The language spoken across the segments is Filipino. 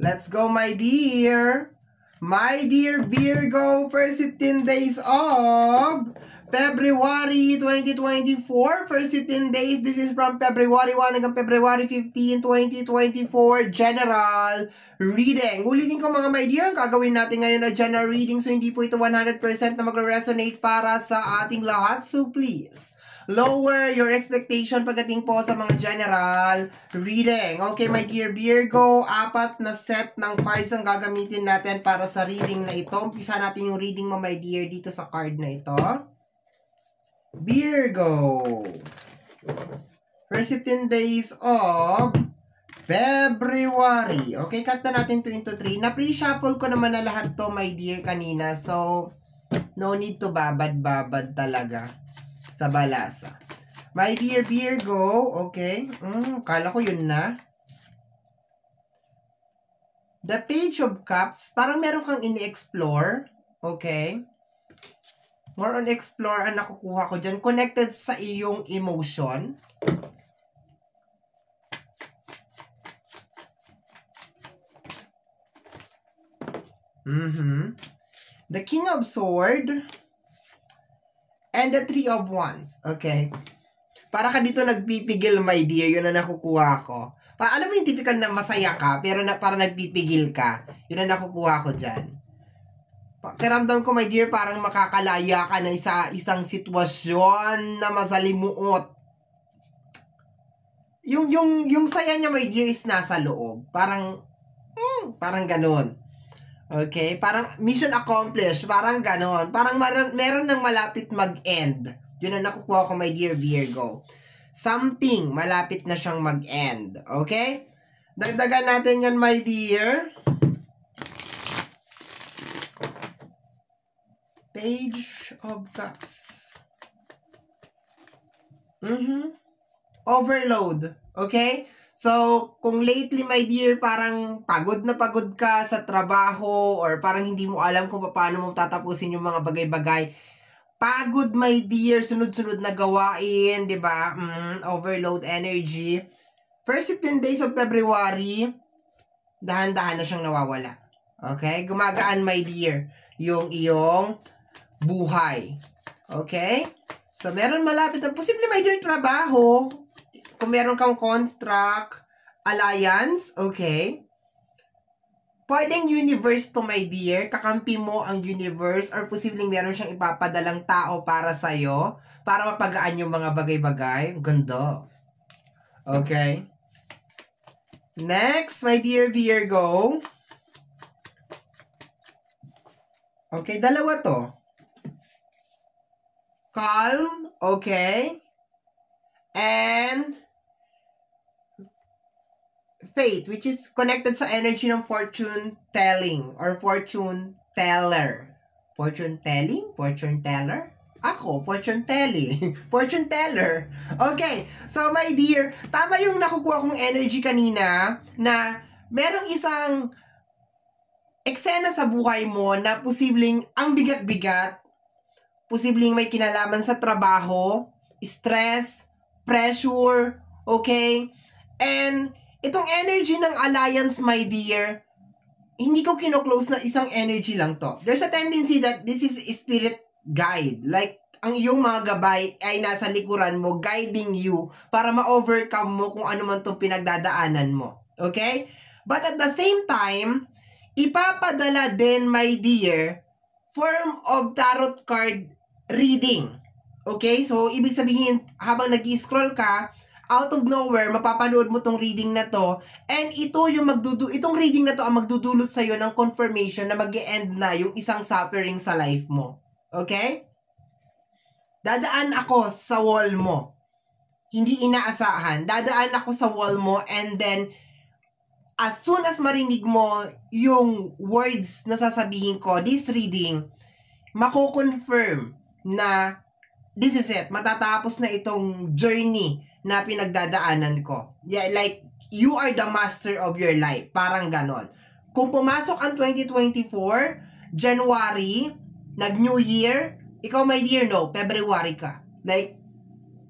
Let's go, my dear. My dear Virgo, first 15 days of February 2024. First 15 days, this is from February 1 hanggang February 15, 2024. General reading. Ulitin ko mga my dear, ang gagawin natin ngayon na general reading. So hindi po ito 100% na mag-resonate para sa ating lahat. So please, lower your expectation pagdating po sa mga general reading. Okay, my dear Virgo, 4 na set ng cards ang gagamitin natin para sa reading na ito. Umpisa natin yung reading mo, my dear, dito sa card na ito. Virgo. First 15 days of February. Okay, cut na natin to into 3. Na-pre-shuffle ko naman na lahat to, my dear, kanina. So, no need to babad-babad talaga sa balasa. My dear Virgo, okay. Kala ko yun na. The Page of Cups, parang meron kang ini-explore. Okay. More on explore ang nakukuha ko dyan. Connected sa iyong emotion. The King of Swords. And the Three of Wands. Okay. Para ka dito nagpipigil, my dear. Yun na nakukuha ko. Alam mo yung typical na masaya ka, pero para nagpipigil ka. Yun na nakukuha ko dyan. Pakiramdam ko, my dear, parang makakalaya ka na isang sitwasyon na masalimuot. Yung saya niya, my dear, is nasa loob. Parang ganun. Okay? Parang mission accomplished. Parang ganon. Parang meron nang malapit mag-end. Yun ang nakukuha ko, my dear Virgo. Something malapit na siyang mag-end. Okay? Dagdagan natin yan, my dear. Page of Cups. Overload. Okay? So, kung lately, my dear, parang pagod na pagod ka sa trabaho or parang hindi mo alam kung paano mo tatapusin yung mga bagay-bagay. Pagod, my dear, sunod-sunod na gawain, di ba? Overload energy. First 15 days of February, dahan-dahan na siyang nawawala. Okay? Gumagaan, my dear, yung iyong buhay. Okay? So, meron malapit na, posible, my dear, trabaho. Kung meron kang contract, alliance, okay? Pwedeng universe to, my dear. Kakampi mo ang universe or posibleng meron siyang ipapadalang tao para sa'yo para mapagaan yung mga bagay-bagay. Ganda. Okay? Next, my dear Virgo. Okay, dalawa to. Calm, okay? And Faith, which is connected sa energy ng fortune telling or fortune teller. Fortune telling? Fortune teller? Ako, fortune telling. Fortune teller. Okay, so my dear, tama yung nakukuha kong energy kanina na merong isang eksena sa buhay mo na posibleng ang bigat-bigat, posibleng may kinalaman sa trabaho, stress, pressure, okay? And itong energy ng alliance, my dear, hindi ko kino-close na isang energy lang to. There's a tendency that this is a spirit guide. Like, ang iyong mga gabay ay nasa likuran mo, guiding you para ma-overcome mo kung ano man itong pinagdadaanan mo. Okay? But at the same time, ipapadala din, my dear, form of tarot card reading. Okay? So, ibig sabihin, habang nag-scroll ka, out of nowhere, mapapanood mo tong reading na to, and itong reading na to ang magdudulot sa'yo ng confirmation na mag-e-end na yung isang suffering sa life mo. Okay? Dadaan ako sa wall mo. Hindi inaasahan. Dadaan ako sa wall mo, and then, as soon as marinig mo yung words na sasabihin ko, this reading, mako-confirm na this is it. Matatapos na itong journey na pinagdadaanan ko. Yeah, like, you are the master of your life. Parang ganon. Kung pumasok ang 2024, January, nag-New Year, ikaw, my dear, no, February ka. Like,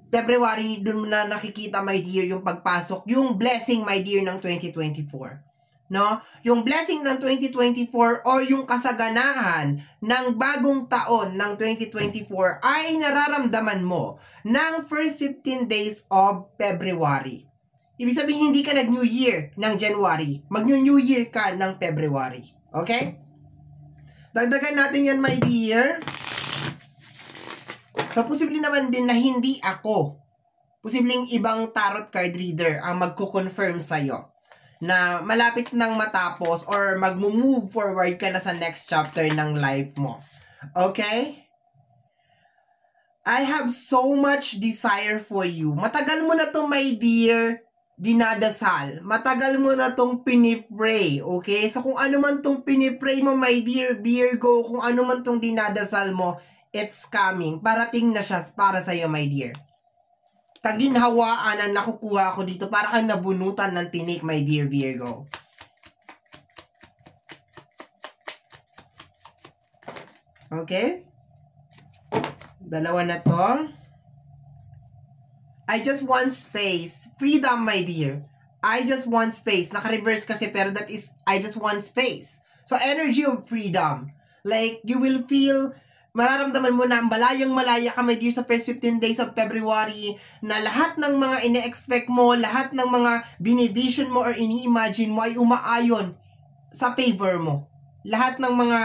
February, dun na nakikita, my dear, yung pagpasok, yung blessing, my dear, ng 2024. no? Yung blessing ng 2024 or yung kasaganahan ng bagong taon ng 2024 ay nararamdaman mo ng first 15 days of February. Ibig sabihin, hindi ka nag-New Year ng January. Mag-New Year ka ng February. Okay? Dagdagan natin yan, my dear. So, posible naman din na hindi ako. Posibleng ibang tarot card reader ang magko-confirm sa'yo na malapit nang matapos or mag-move forward ka na sa next chapter ng life mo. Okay? I have so much desire for you. Matagal mo na to, my dear, dinadasal. Matagal mo na tong pinipray. Okay? So, kung ano man tong pinipray mo, my dear Virgo, kung ano man tong dinadasal mo, it's coming. Parating na siya para sa'yo, my dear. Kaginhawaan ang nakukuha ko dito para kang nabunutan ng tinik, my dear Virgo. Okay? Dalawa na to. I just want space. Freedom, my dear. I just want space. Naka-reverse kasi pero that is I just want space. So, energy of freedom. Like, you will feel mararamdaman mo na malayang-malaya ka, my dear, sa first 15 days of February, na lahat ng mga ine-expect mo, lahat ng mga binivision mo or ini-imagine mo ay umaayon sa favor mo. Lahat ng mga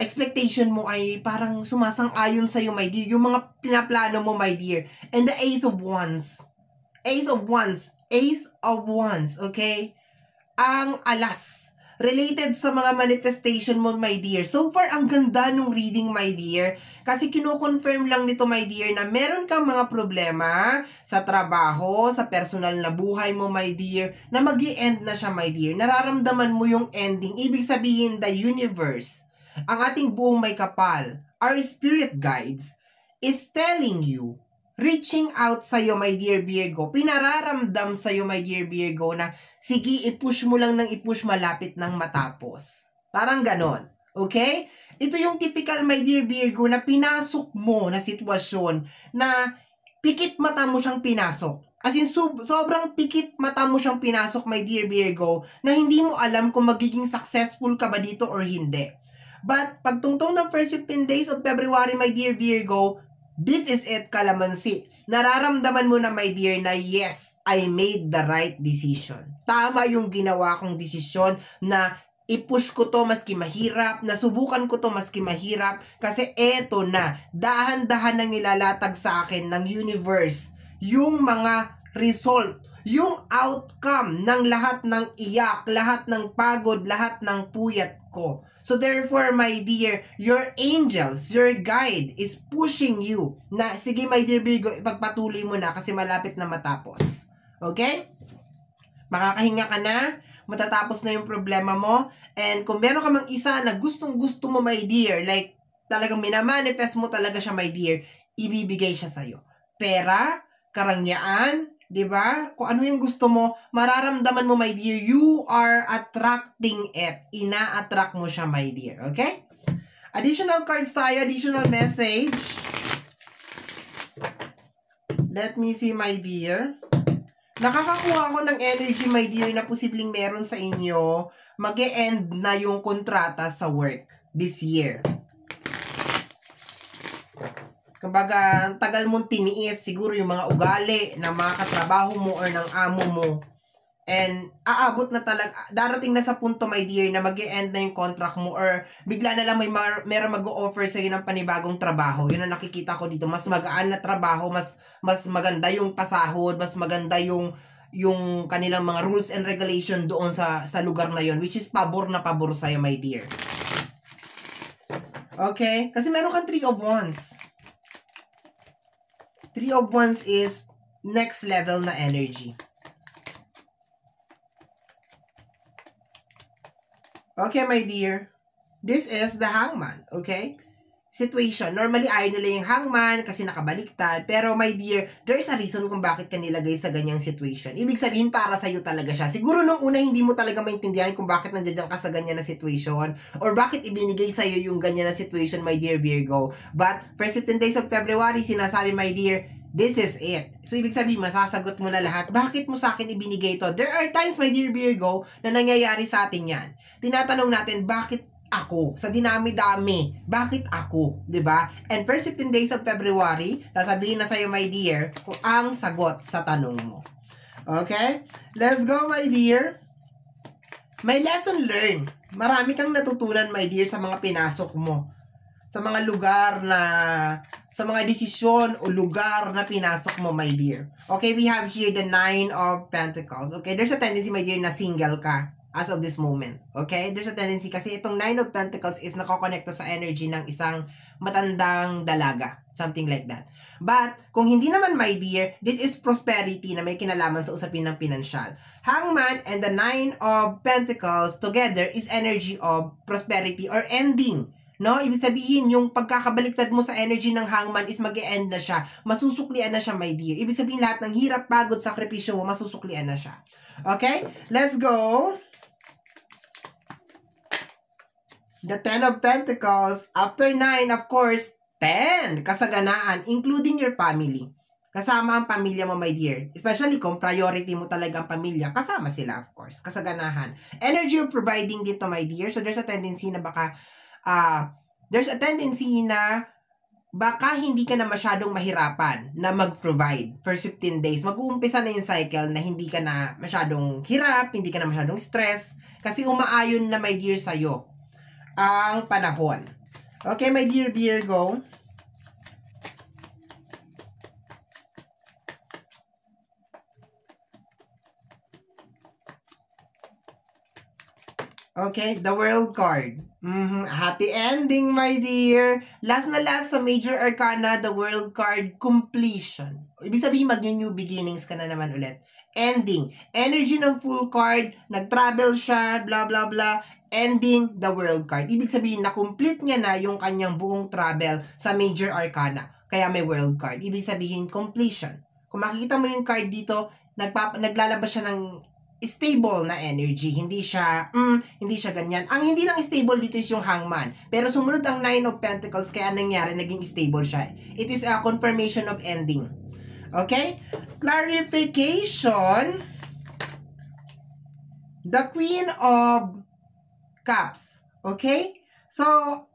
expectation mo ay parang sumasang-ayon sa'yo, my dear. Yung mga pinaplano mo, my dear. And the Ace of Wands. Ace of Wands. Ace of Wands, okay? Ang alas. Related sa mga manifestation mo, my dear. So far, ang ganda nung reading, my dear. Kasi kino-confirm lang nito, my dear, na meron kang mga problema sa trabaho, sa personal na buhay mo, my dear, na mag-i-end na siya, my dear. Nararamdaman mo yung ending. Ibig sabihin, the universe, ang ating buong may kapal, our spirit guides, is telling you, reaching out sa'yo, my dear Virgo, pinararamdam sa'yo, my dear Virgo, na sige, i-push mo lang ng i-push, malapit ng matapos. Parang ganon. Okay? Ito yung typical, my dear Virgo, na pinasok mo na sitwasyon na pikit mata mo siyang pinasok. As in, sobrang pikit mata mo siyang pinasok, my dear Virgo, na hindi mo alam kung magiging successful ka ba dito or hindi. But, pagtungtong ng first 15 days of February, my dear Virgo, this is it, kalamansi. Nararamdaman mo na, my dear, na yes, I made the right decision. Tama yung ginawa kong desisyon na i-push ko to maski mahirap, nasubukan ko to maski mahirap, kasi eto na, dahan-dahan nang nilalatag sa akin ng universe yung mga result, yung outcome ng lahat ng iyak, lahat ng pagod, lahat ng puyat ko. So therefore, my dear, your angels, your guide is pushing you na, sige, my dear Virgo, ipagpatuloy mo na kasi malapit na matapos. Okay? Makakahinga ka na, matatapos na yung problema mo, and kung meron ka mang isa na gustong-gusto mo, my dear, like talagang minamanifest mo talaga siya, my dear, ibibigay siya sa'yo. Pera, karangyaan, diba? Kung ano yung gusto mo, mararamdaman mo, my dear, you are attracting it. Ina-attract mo siya, my dear. Okay? Additional cards tayo, additional message. Let me see, my dear. Nakakakuha ako ng energy, my dear, na posibleng meron sa inyo, mag-e-end na yung kontrata sa work this year. Kumbaga, tagal mong tiniis siguro yung mga ugali ng mga katrabaho mo or ng amo mo. And aabot na talaga, darating na sa punto, my dear, na mag-e-end na yung contract mo or bigla na lang meron mag-o-offer sa'yo ng panibagong trabaho. Yun ang nakikita ko dito. Mas magaan na trabaho, mas maganda yung pasahod, mas maganda yung kanilang mga rules and regulation doon sa lugar na yun, which is pabor na pabor sa'yo, my dear. Okay? Kasi meron kang 3 of Wands. 3 of Wands is next level na energy. Okay, my dear. This is the Hangman, okay? Situation. Normally, ayaw nila yung Hangman kasi nakabaliktad. Pero, my dear, there's a reason kung bakit ka nilagay sa ganyang situation. Ibig sabihin, para sa'yo talaga siya. Siguro nung una, hindi mo talaga maintindihan kung bakit nandiyan ka sa ganyan na situation or bakit ibinigay sa'yo yung ganyan na situation, my dear Virgo. But, first 15 days of February, sinasabi, my dear, This is it. So, ibig sabihin, masasagot mo na lahat. Bakit mo sa akin ibinigay ito? There are times, my dear Virgo, na nangyayari sa atin yan. Tinatanong natin, bakit ako? Sa dinami-dami, bakit ako? 'Di ba? And first 15 days of February, sasabihin na sa'yo, my dear, kung ang sagot sa tanong mo. Okay? Let's go, my dear. May lesson learned. Marami kang natutunan, my dear, sa mga pinasok mo. Sa mga lugar na, sa mga desisyon o lugar na pinasok mo, my dear. Okay, we have here the 9 of Pentacles. Okay, there's a tendency, my dear, na single ka as of this moment. Okay, there's a tendency kasi itong 9 of Pentacles is nakakonekta sa energy ng isang matandang dalaga. Something like that. But, kung hindi naman, my dear, this is prosperity na may kinalaman sa usapin ng pinansyal. Hangman and the 9 of Pentacles together is energy of prosperity or ending. No? Ibig sabihin, yung pagkakabaliktad mo sa energy ng hangman is mag-e-end na siya. Masusuklian na siya, my dear. Ibig sabihin, lahat ng hirap, pagod, sakripisyo mo, masusuklian na siya. Okay? Let's go. The 10 of Pentacles. After 9, of course, 10. Kasaganaan, including your family. Kasama ang pamilya mo, my dear. Especially kung priority mo talaga ang pamilya, kasama sila, of course. Kasaganahan. Energy of providing dito, my dear. So, there's a tendency na baka hindi ka na masyadong mahirapan na mag-provide for 15 days. Mag-uumpisa na yung cycle na hindi ka na masyadong hirap, hindi ka na masyadong stress, kasi umaayon na, my dear, sa'yo ang panahon. Okay, my dear Virgo. Okay, the World card. Happy ending, my dear. Last na last sa Major Arcana, the World card, completion. Ibig sabihin, mag-new beginnings ka na naman ulit. Ending. Energy ng Full card, nag-travel siya, blah, blah, blah. Ending, the World card. Ibig sabihin, na-complete niya na yung kanyang buong travel sa Major Arcana. Kaya may World card. Ibig sabihin, completion. Kung makikita mo yung card dito, naglalabas siya ng stable na energy. Hindi siya ganyan. Ang hindi lang stable dito is yung hangman. Pero sumunod ang 9 of Pentacles, kaya nangyari, naging stable siya. It is a confirmation of ending. Okay? Clarification. The Queen of Cups. Okay? So,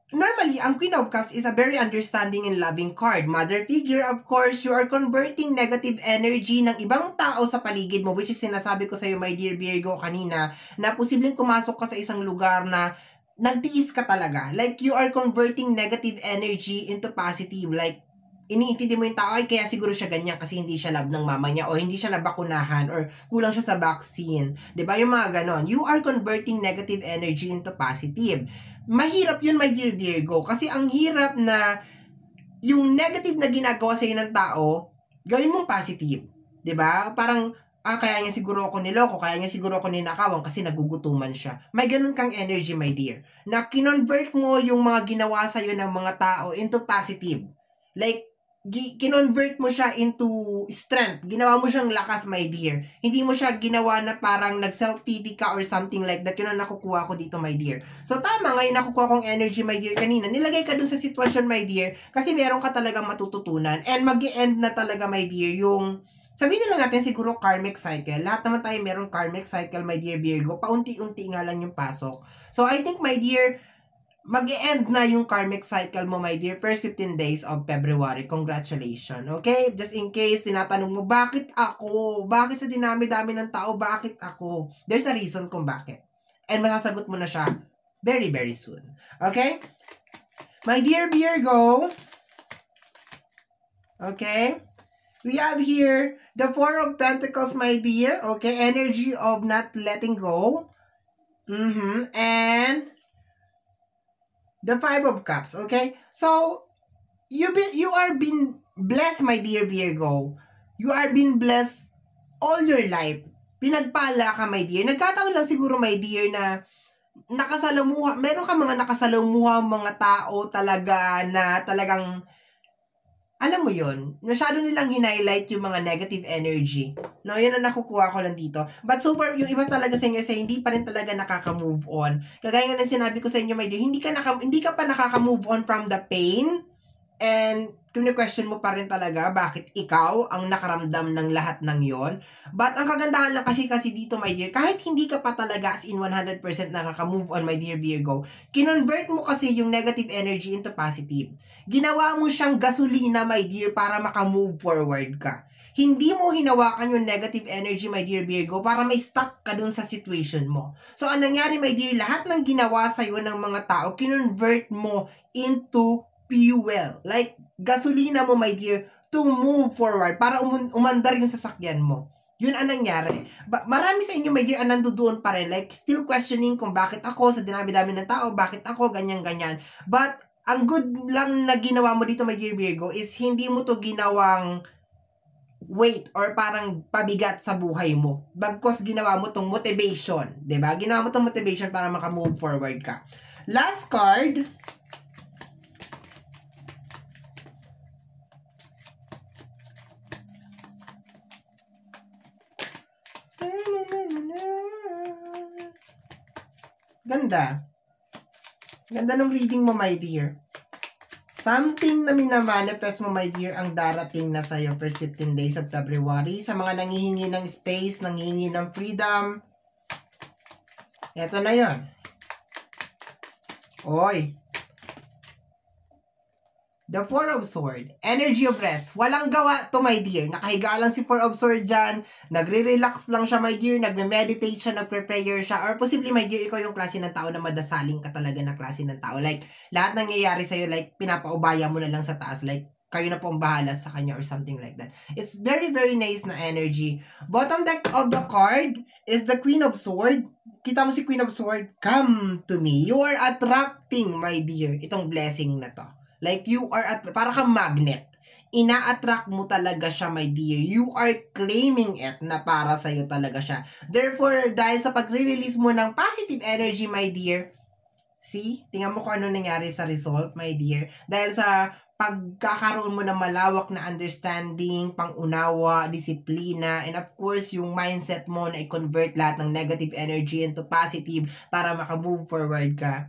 normally, ang Queen of Cups is a very understanding and loving card. Mother figure, of course, you are converting negative energy ng ibang tao sa paligid mo, which is sinasabi ko sa iyo, my dear Virgo, kanina, na posibleng pumasok ka sa isang lugar na nagtiis ka talaga. Like, you are converting negative energy into positive. Like, iniintindi mo yung tao, ay kaya siguro siya ganyan kasi hindi siya love ng mama niya, o hindi siya nabakunahan, or kulang siya sa vaccine. Diba? Yung mga ganon. You are converting negative energy into positive. Mahirap yun, my dear Virgo, kasi ang hirap na yung negative na ginagawa sa'yo ng tao, gawin mong positive. 'Di ba? Parang, kaya niya siguro ako niloko, kaya niya siguro ako ninakawan kasi nagugutuman siya. May ganun kang energy, my dear, na kinonvert mo yung mga ginawa sa'yo ng mga tao into positive. Like, kinonvert mo siya into strength. Ginawa mo siyang lakas, my dear. Hindi mo siya ginawa na parang nag-self-pity ka or something like that. Yun ang nakukuha ko dito, my dear. So, tama, ngayon nakukuha kong energy, my dear, kanina. Nilagay ka dun sa sitwasyon, my dear, kasi meron ka talagang matututunan. And mag-e-end na talaga, my dear, yung, sabihin na lang natin siguro karmic cycle. Lahat naman tayo merong karmic cycle, my dear Virgo. Paunti-unti nga lang yung pasok. So, I think, my dear, mag-e-end na yung karmic cycle mo, my dear, first 15 days of February. Congratulations, okay? Just in case, tinatanong mo, bakit ako? Bakit sa dinami-dami ng tao? Bakit ako? There's a reason kung bakit. And masasagot mo na siya very, very soon. Okay? My dear Virgo, okay? We have here the 4 of Pentacles, my dear. Okay? Energy of not letting go. And the 5 of Cups, okay? So, you are been blessed, my dear Virgo. You are been blessed all your life. Pinagpala ka, my dear. Nagkataon lang siguro, my dear, na nakasalamuha, meron ka mga nakasalamuha mga tao talaga na talagang, alam mo yun, masyado nilang highlight yung mga negative energy. No, yun ang nakukuha ko lang dito. But so far, yung iba talaga sa inyo, hindi pa rin talaga nakaka-move on. Kagaya nga ng sinabi ko sa inyo, my dear, hindi ka pa nakaka-move on from the pain and question mo pa rin talaga bakit ikaw ang nakaramdam ng lahat ng yon. But ang kagandahan lang kasi dito, my dear, kahit hindi ka pa talaga as in 100% nakaka-move on, my dear Virgo, kinonvert mo kasi yung negative energy into positive. Ginawa mo siyang gasolina, my dear, para maka-move forward ka. Hindi mo hinawakan yung negative energy, my dear Virgo, para may stuck ka dun sa situation mo. So, anong nangyari, my dear, lahat ng ginawa sa'yo ng mga tao, kinonvert mo into fuel. Like, gasolina mo, my dear, to move forward para umandar yung sasakyan mo. Yun ang nangyari. Marami sa inyo, my dear, ang nandoon pa rin. Like, still questioning kung bakit ako, sa dinami-dami ng tao, bakit ako, ganyan-ganyan. But, ang good lang na ginawa mo dito, my dear Virgo, is hindi mo to ginawang weight or parang pabigat sa buhay mo. Bagkos ginawa mo tong motivation. 'Di ba? Ginawa mo tong motivation para maka-move forward ka. Last card. Ganda. Ganda ng reading mo, my dear. Something na minamanifest mo, my dear, ang darating na sa'yo first 15 days of February. Sa mga nangihingi ng space, nangihingi ng freedom. Eto na yon. Oy. The Four of Swords. Energy of rest. Walang gawa to, my dear. Nakahiga lang si Four of Swords dyan. Nagre-relax lang siya, my dear. Nagme-meditate siya, nagpe-prayer siya. Or possibly, my dear, ikaw yung klase ng tao na madasaling ka talaga na klase ng tao. Like, lahat nangyayari sa'yo, like, pinapaubaya mo na lang sa taas. Like, kayo na po ang bahala sa kanya or something like that. It's very, very nice na energy. Bottom deck of the card is the Queen of Swords. Kita mo si Queen of Swords? Come to me. You are attracting, my dear, itong blessing na to. Like, you are, para kang magnet. Ina-attract mo talaga siya, my dear. You are claiming it na para sa'yo talaga siya. Therefore, dahil sa pag-release mo ng positive energy, my dear, see? Tingnan mo kung ano nangyari sa result, my dear. Dahil sa pagkakaroon mo ng malawak na understanding, pangunawa, disiplina, and of course, yung mindset mo na i-convert lahat ng negative energy into positive para maka-move forward ka.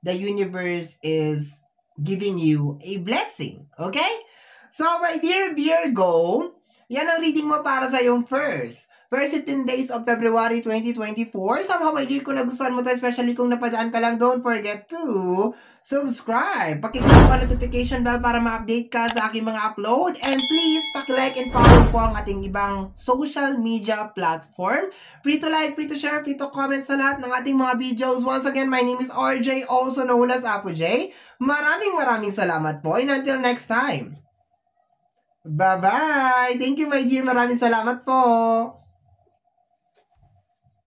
The universe is giving you a blessing. Okay? So, my dear Virgo, yan ang reading mo para sa yung first 15 days of February 2024. Somehow, my dear, kung nagustuhan mo to, especially kung napadaan ka lang, don't forget to subscribe. Pakiclick ang notification bell para ma-update ka sa aking mga upload. And please, pakilike and follow po ang ating ibang social media platform. Free to like, free to share, free to comment sa lahat ng ating mga videos. Once again, my name is RJ, also known as Apo J. Maraming salamat po. And until next time. Bye-bye! Thank you, my dear. Maraming salamat po.